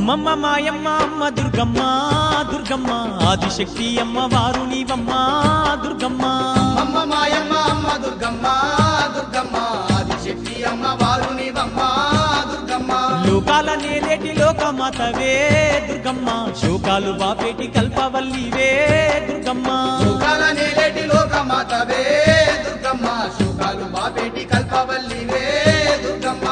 అమ్మమ్మ మాయమ్మ అమ్మ దుర్గమ్మ దుర్గమ్మ ఆదిశక్తి అమ్మ వారు నీవమ్మ దుర్గమ్మ. అమ్మ మాయమ్మ అమ్మ దుర్గమ్మ దుర్గమ్మ ఆదిశక్తి అమ్మ వారు నీవమ్మ దుర్గమ్మ. లోకాల నేలేటి లోకమాతవే దుర్గమ్మ, శోకాలు బాపేటి కల్పవల్లివే దుర్గమ్మ. లోకాల నేలేటి లోకమాతవే దుర్గమ్మ, శోకాలు బాపేటి కల్పవల్లివే దుర్గమ్మ.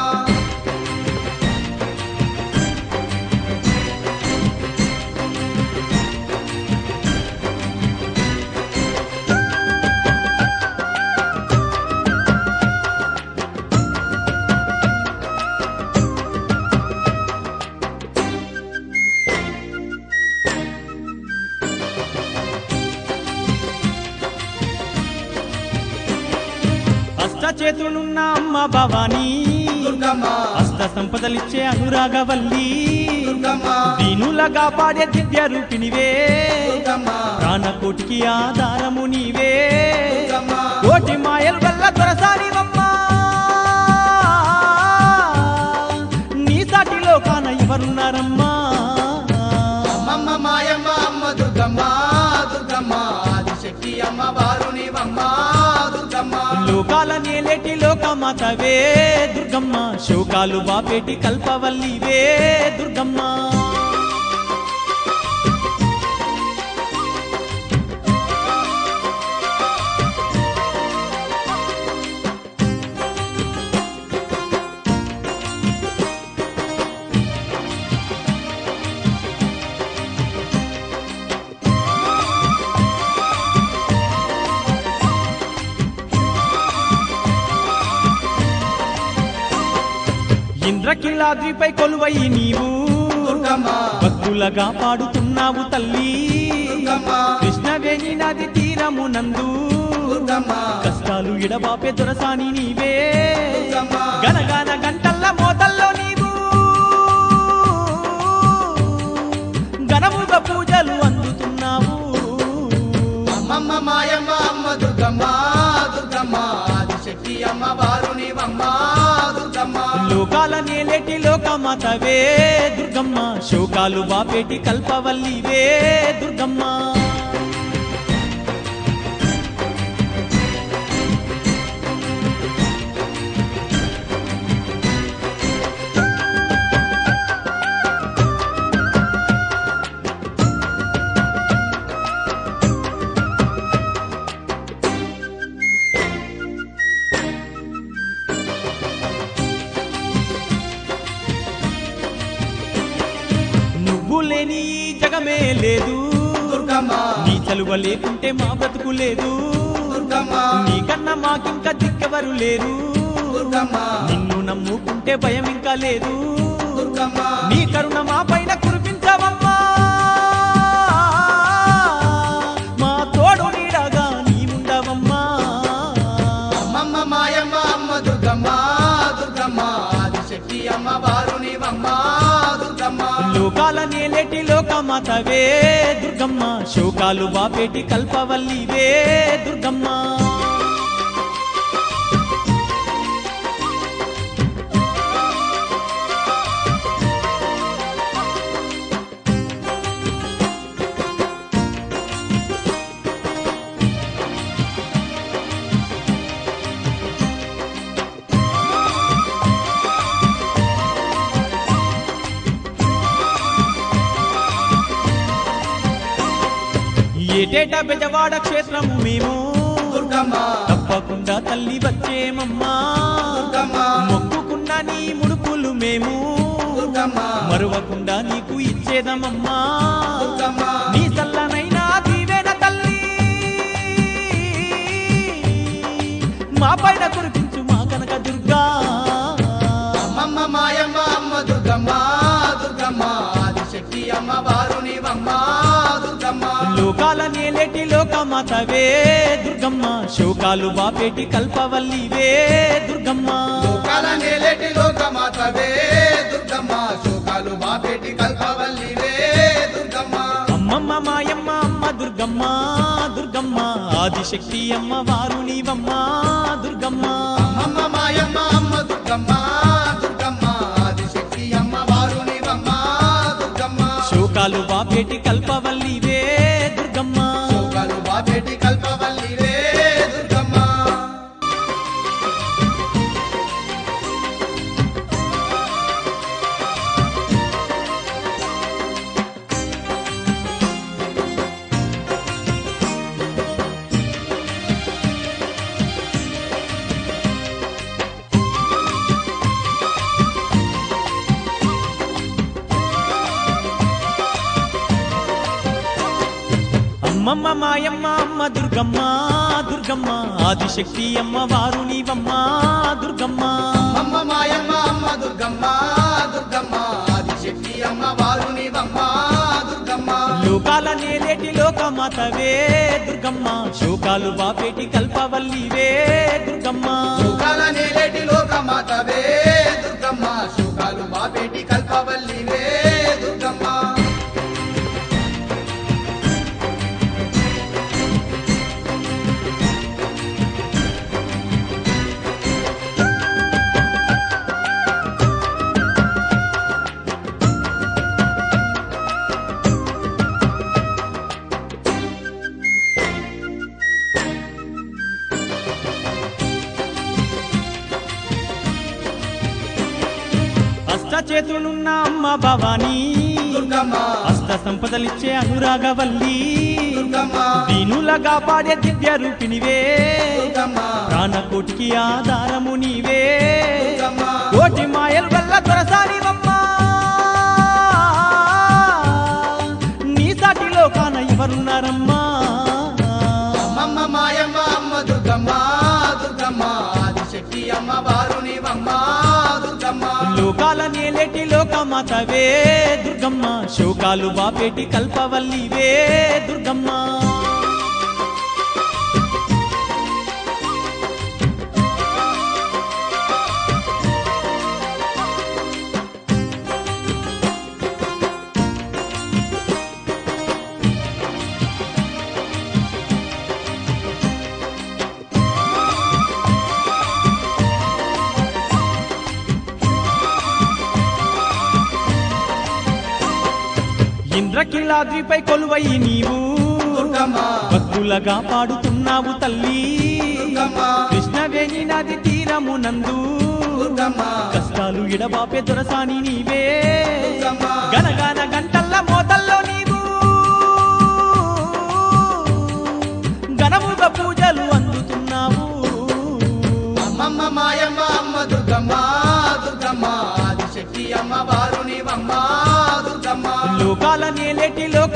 చేతులున్న అమ్మ భవానీ దుర్గమ్మ, అష్ట సంపదలిచ్చే అనురాగవల్లి దుర్గమ్మ, దీనులగా పాడే దివ్య రూపినివే దుర్గమ్మ, ప్రాణకోటికి ఆధారము నీవే దుర్గమ్మ. కోటి మాయల వల్ల దొరసానివమ్మ, నీ సాటిలో కాన ఎవరున్నారమ్మా. అమ్మమ్మ మాయమ్మ అమ్మ దుర్గమ్మ దుర్గమ్మ ఆదిశక్తి అమ్మ వారు నీవమ్మ దుర్గమ్మ. లోకాల నేలేటి లోకమాతవే దుర్గమ్మ, శోకాలు బాపేటి కల్పవల్లివే దుర్గమ్మ. ఇంద్రకిలాద్రిపై కొలువయి నీవు దుర్గమ్మ, భక్తులగా పాడుతున్నావు తల్లి. దుర్గమ్మ, కృష్ణవేణి నది తీరమునందు దుర్గమ్మ, కష్టాలు ఎడబాపే దొరసాని నీవే. దుర్గమ్మ, గనగాన గంటల్ల మోతల్లో నీవు ఘనముగా పూజలు అందుతున్నావు. అమ్మమ్మ మాయమ్మ అమ్మ దుర్గమ్మ దుర్గమ్మ ఆదిశక్తి అమ్మ వారు నీవమ్మ దుర్గమ్మ. లోకాల నేలేటి లోకమాతవే దుర్గమ్మ, శోకాలు బాపేటి కల్పవల్లివే దుర్గమ్మ. నువ్వు లేని ఈ జగమే లేదు దుర్గమ్మ, నీ చలువ లేకుంటే మా బ్రతుకు లేదు. దుర్గమ్మ, నీకన్నా మాకింకా దిక్కెవరు లేరు. దుర్గమ్మ, నిన్ను నమ్ముకుంటే భయం ఇంకా లేదు. దుర్గమ్మ, నీ కరుణ మా పైన కురిపించవమ్మా, మా తోడు నీడగా నీవుండవమ్మా. అమ్మమ్మ మాయమ్మ అమ్మ దుర్గమ్మ దుర్గమ్మ ఆదిశక్తి అమ్మ వారు నీవమ్మ దుర్గమ్మ. లోకాల నేలేటి లోకమాతవే దుర్గమ్మ, శోకాలు బాపేటి కల్పవల్లివే దుర్గమ్మ. ఏటేటా బెజవాడ క్షేత్రము మేము దుర్గమ్మ, తప్పకుండా తల్లి వచ్చేమమ్మా. దుర్గమ్మ, మొక్కుకున్నా నీ ముడుపులు మేము దుర్గమ్మ, మరువకుండా నీకు ఇచ్చేదమమ్మా. దుర్గమ్మ, నీ చల్లనైనా దీవెన తల్లి మా పైన కురిపించు మా కనక దుర్గా. అమ్మమ్మ మాయమ్మ అమ్మ దుర్గమ్మ దుర్గమ్మ ఆదిశక్తి అమ్మ వారు నీవమ్మ దుర్గమ్మ. లోకాల నేలేటి లోకమాతవే దుర్గమ్మ, శోకాలు బాపేటి కల్పవల్లివే దుర్గమ్మ. లోకాల నేలేటి లోకమాతవే దుర్గమ్మ, శోకాలు బాపేటి కల్పవల్లివే దుర్గమ్మ. అమ్మమ్మ మాయమ్మ అమ్మ దుర్గమ్మ దుర్గమ్మ ఆదిశక్తి అమ్మ వారు నీవమ్మ దుర్గమ్మ. అమ్మమ్మ మాయమ్మ అమ్మ దుర్గమ్మ దుర్గమ్మ ఆదిశక్తి అమ్మ వారు నీవమ్మ దుర్గమ్మ. బాపేటి కల్పవల్లివే దుర్గమ్మ శోకాలు బాపేటి కల్పవల్లివే దుర్గమ్మ అమ్మమ్మ మాయమ్మ అమ్మ దుర్గమ్మ దుర్గమ్మ ఆదిశక్తి అమ్మ వారు నీవమ్మ దుర్గమ్మ అమ్మ మాయమ్మ అమ్మ దుర్గమ్మ దుర్గమ్మ ఆదిశక్తి అమ్మ వారు నీవమ్మ దుర్గమ్మ లోకాల నేలేటి లోకమాతవే దుర్గమ్మ శోకాలు బాపేటి కల్పవల్లివే దుర్గమ్మ శోకాల నేలేటి లోకమాతవే దుర్గమ్మ శోకాలు బాపేటి కల్పవల్లివే దుర్గమ్మ చేతులున్న అమ్మ భవానీ దుర్గమ్మ అష్ట సంపదలిచ్చే అనురాగవల్లి దుర్గమ్మ దీనులగా పాడే దివ్య రూపినివే దుర్గమ్మ ప్రాణకోటికి ఆధారము నీవే దుర్గమ్మ కోటి మాయల వల్ల దొరసానివమ్మా నీ సాటిలో కాన ఎవరున్నారమ్మా అమ్మమ్మ మాయమ్మ అమ్మ దుర్గమ్మ దుర్గమ్మ ఆదిశక్తి అమ్మ వారు నీవమ్మ దుర్గమ్మ లోకాల నేలేటి లోకమాతవే దుర్గమ్మ శోకాలు బాపేటి కల్పవల్లివే దుర్గమ్మ ఇంద్రకీలాద్రిపై కొలువయి నీవు దుర్గమ్మ భక్తులగా పాడుతున్నావు తల్లి దుర్గమ్మ కృష్ణవేణి నది తీరమునందు దుర్గమ్మ కష్టాలు ఎడబాపే దొరసాని నీవే దుర్గమ్మ గనగాన గంటల్ల మోతల్లో నీవు ఘనముగా పూజలు అందుతున్నావు అమ్మమ్మ మాయమ్మ అమ్మ దుర్గమ్మ దుర్గమ్మ ఆదిశక్తి అమ్మ వారు నీవమ్మ దుర్గమ్మ లోకాల నేలేటి లోక